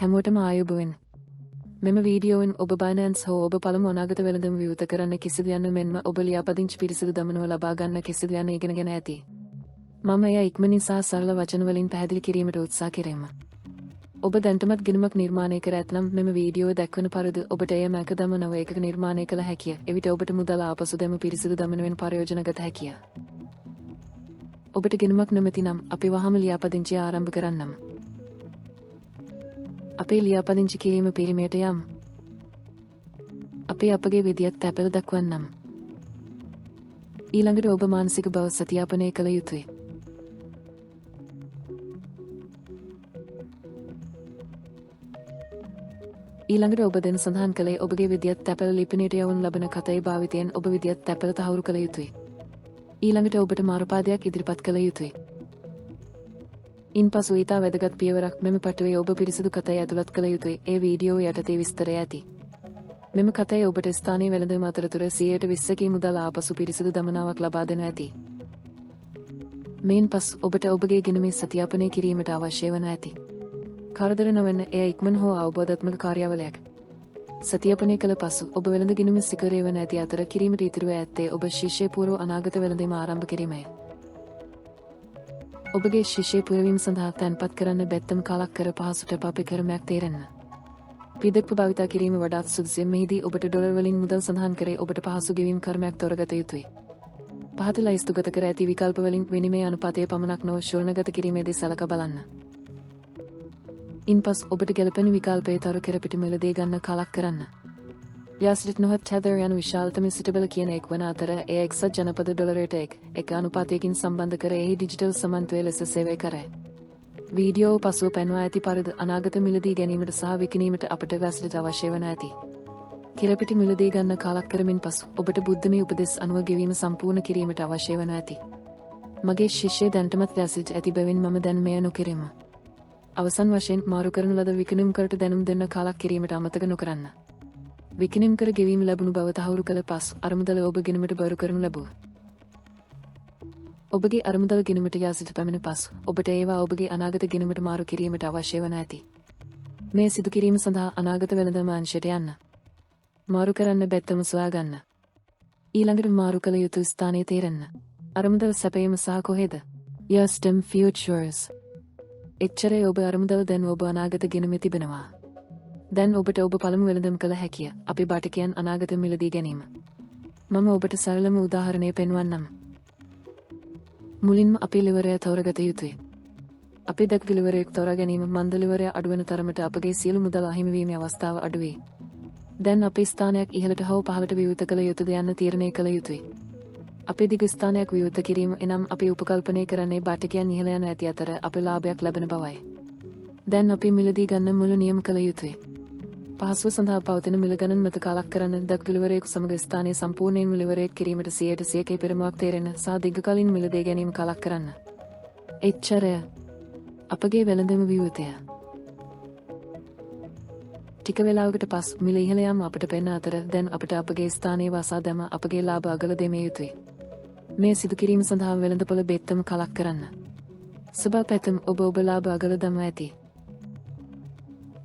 හැමෝටම ආයුබෝවන්. මෙම වීඩියෝවෙන් ඔබ බයිනෑන්ස් හෝ ඔබ පළමු අනාගත වෙළඳම විවෘත කරන්න කෙසේද යන්න මෙන්ම ඔබ ලියාපදිංචි පිරිසිදු දමනව ලබා ගන්න කෙසේද යන්න ඉගෙනගෙන ඇති. මම එය ඉක්මනින් සහ සරල වචන වලින් පැහැදිලි කිරීමට උත්සාහ කෙරෙමි. ඔබ දැනටමත් ගිණුමක් නිර්මාණය කර ඇතනම් මෙම වීඩියෝව දැක්වන පරිදි ඔබට එය මැකදම නව එකක නිර්මාණය කළ හැකිය. එවිට ඔබට මුදල ආපසු දැම පිරිසිදු දමනවෙන් ප්‍රයෝජන ගත හැකිය. ඔබට ගිණුමක් නොමැති නම් අපි වහාම ලියාපදිංචිය ආරම්භ කරන්නම්. අපේ ලියාපදිංචි කිරීම පිරිමයට යම්. අපි අපගේ විදියත් තැපැල් දක්වන්නම්. ඊළඟට ඔබ මානසික බව සතියාපනය කළ යුතුයි. ඊළඟට ඔබ දැන් සඳහන් කළේ ඔබගේ විදියත් තැපැල් ලිපිනයට යවනු ලබන කතයි භාවිතයෙන් ඔබ විදියත් තැපැල් තහවුරු කළ යුතුයි. ඊළඟට ඔබට මාරුපාදයක් ඉදිරිපත් කළ යුතුයි. ඉන්පසු ඊතා වැදගත් පියවරක් මෙම පටුවේ ඔබ පිරිසිදු කතයි ඇතුළත් කළ යුතුයි. ඒ වීඩියෝ යටතේ විස්තරය ඇති. මෙම කතයි ඔබට ස්ථානීය වෙළඳම අතරතුර 120කී මුදල් ආපසු පිරිසිදු දමනාවක් ලබා දෙනු ඇති. මේන් පසු ඔබට ඔබගේ ගිණුමේ සතියාපනය කිරීමට අවශ්‍ය වන ඇති. කරදර නොවන එය ඉක්මන හෝ අවබෝධාත්මක කාර්යාවලයක්. සතියාපනය කළ පසු ඔබ වෙළඳ ගිණුමේ සිකරේ වන ඇති අතර කිරීමට ඉතිරිව ඇත්තේ ඔබ ශිෂ්‍ය පූර්ව අනාගත වෙළඳීම ආරම්භ කිරීමයි. ඔබගේ ශිෂ්‍ය පුරවීම සඳහා තැන්පත් කරන්න බැත්තම කාලක් කර පහසුට පාපේ ක්‍රමයක් තේරෙන්න. පිදෙප්පු භාවිතා කිරීම වඩාත් සුදුසුයි. මෙහිදී ඔබට ඩොලර් වලින් මුදල් සඳහන් කරේ ඔබට පහසු ගෙවීම් ක්‍රමයක් තෝරගත යුතුයි. පහත ලයිස්තුගත කර ඇති විකල්ප වලින් විනිමය අනුපාතය පමණක් නොව ශුල්කගත කිරීමේදී සලකා බලන්න. ඉන්පසු ඔබට ගැළපෙන විකල්පය තොර කර පිට මිලදී ගන්න කාලක් කරන්න. යාස්ලිට නොහත් ටෙදර් යන විශාලතම සිටබල කියන එක් වන අතර එය එක්සත් ජනපද ඩොලරයට එක අනුපාතයකින් සම්බන්ධ කර එහි ඩිජිටල් සමන්තුවය ලෙස සේවය කරයි. වීඩියෝ පසුව පැන්වා ඇති පරිදි අනාගත මිලදී ගැනීමට සහ විකිණීමට අපට යාස්ලිට අවශ්‍ය වන ඇති. කිරපිටි මිලදී ගන්න කාලක් කරමින් පසු ඔබට බුද්ධමය උපදෙස් අනුව ගෙවීම සම්පූර්ණ කිරීමට අවශ්‍ය වන ඇති. මගේ ශිෂ්‍යය දැනටමත් යාස්ලිට ඇති බැවින් මම දැන් මෙය නොකිරීම. අවසන් වශයෙන් මාරු කරන ලද විකිණුම් කරට දැනුම් දෙන්න කාලක් කිරීමට අමතක නොකරන්න. විකිණුම් කර ගෙවීම ලැබුණු බව තහවුරු කළ පසු අරමුදල ඔබ ගිණුමට බරු කරනු ලැබුව. ඔබගේ අරමුදල ගිණුමට යා සිට පැමිණ පසු ඔබට ඒවා ඔබගේ අනාගත ගිණුමට මාරු කිරීමට අවශ්‍ය වන ඇති. මේ සිදු කිරීම සඳහා අනාගත වෙළඳම අංශයට යන්න. මාරු කරන්න බැත්තම සොයා ගන්න. ඊළඟට මාරු කළ යුතු ස්ථානය තේරෙන්න. අරමුදල සැපයීම සහ කොහෙද? යස්ටම් ෆියුචර්ස්. එච්චරේ ඔබ අරමුදල දැන් ඔබ අනාගත ගිණුමේ තිබෙනවා. දැන් ඔබට ඔබ පළමු වෙළඳම කළ හැකිය. අපි බටකයන් අනාගත මිලදී ගැනීම. මම ඔබට සරලම උදාහරණය පෙන්වන්නම්. මුලින්ම අපි ලිවරය තෝරගත යුතුයි. අපි දක් ලිවරයක් තෝරා ගැනීම මන්ද ලිවරය අඩුවන තරමට අපගේ සියලු මුදල් අහිමිවීමේ අවස්ථාව අඩුවේ. දැන් අපි ස්ථානයක් ඉහළට හෝ පහළට විවෘත කළ යුතුද යන්න තීරණය කළ යුතුයි. අපි දිග ස්ථානයක් විවෘත කිරීම එනම් අපි උපකල්පනය කරන්නේ බටකයන් ඉහළ යන ඇති අතර අප ලාභයක් ලැබෙන බවයි. දැන් අපි මිලදී ගන්න මුළු නියම කළ යුතුයි. පහසුව සඳහා පවතින මිල ගණන් මත කාලක් කරන්න දක් ලිවරයෙකු සමග ස්ථානයේ සම්පූර්ණයෙන් ලිවරයක් කිරීමට 100%ක පෙරමුණක් තේරෙන සහ දීර්ඝකාලීන මිලදී ගැනීම කාලක් කරන්න. එච්චරය. අපගේ වෙළඳම විවෘතය. ටික වේලාවකට පසු මිල ඉහළ යාම අපට පෙනෙන අතර දැන් අපට අපගේ ස්ථානයේ වසා දැම අපගේ ලාභ අගල දෙමිය යුතුයි. මේ සිදු කිරීම සඳහා වෙළඳපොළ බෙත්තම කාලක් කරන්න. සුබ පැතුම් ඔබ ලාභ අගල දම ඇති.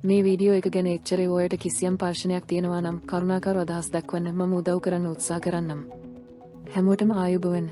මේ වීඩියෝ එක ගැන එච්චරේ ඔයාලට කිසියම් ප්‍රශ්නයක් තියෙනවා නම් කරුණාකරව අදහස් දක්වන්න මම උදව් කරන්න උත්සාහ කරන්නම්. හැමෝටම ආයුබෝවන්.